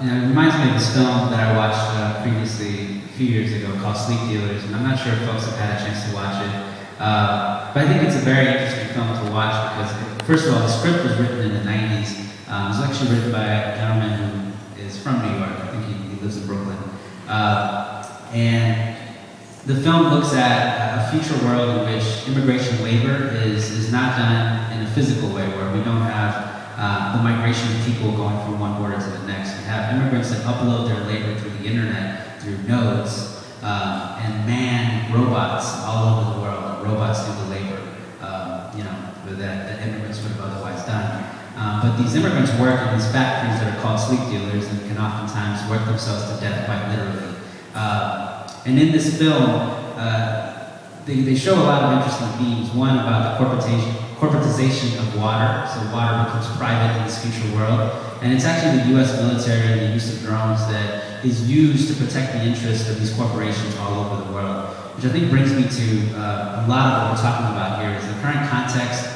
it reminds me of this film that I watched previously a few years ago called Sleep Dealers, and I'm not sure if folks have had a chance to watch it. But I think it's a very interesting film to watch because, first of all, the script was written in the 90s. It was actually written by a gentleman who is from New York. I think he lives in Brooklyn. And the film looks at a future world in which immigration labor is not done in a physical way, where we don't have the migration of people going from one border to the next. We have immigrants that upload their labor through the internet, through nodes, and man robots all over the world. Robots do the labor, that immigrants would have otherwise done. But these immigrants work in these factories that are called sleep dealers and can oftentimes work themselves to death quite literally. And in this film, they show a lot of interesting themes. One about the corporatization of water, so water becomes private in this future world. And it's actually the US military and the use of drones that is used to protect the interests of these corporations all over the world. Which I think brings me to a lot of what we're talking about here is the current context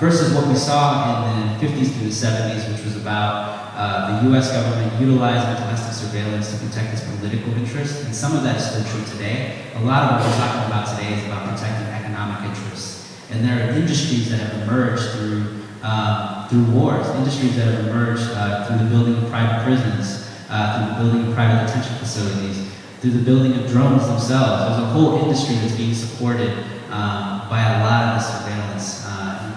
versus what we saw in the 50s through the 70s, which was about the US government utilizing domestic surveillance to protect its political interests. And some of that is still true today. A lot of what we're talking about today is about protecting economic interests. And there are industries that have emerged through wars, industries that have emerged through the building of private prisons, through the building of private detention facilities, through the building of drones themselves. There's a whole industry that's being supported by a lot of the surveillance,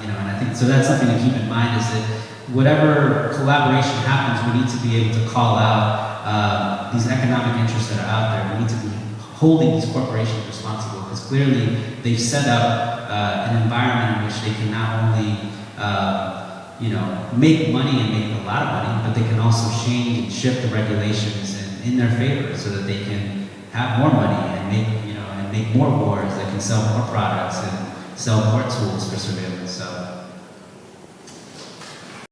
and I think, so that's something to keep in mind is that whatever collaboration happens, we need to be able to call out these economic interests that are out there. We need to be holding these corporations responsible because clearly they've set up an environment in which they can not only make money and make a lot of money, but they can also change and shift the regulations in their favor so that they can have more money and make more wars that can sell more products and sell more tools for surveillance. So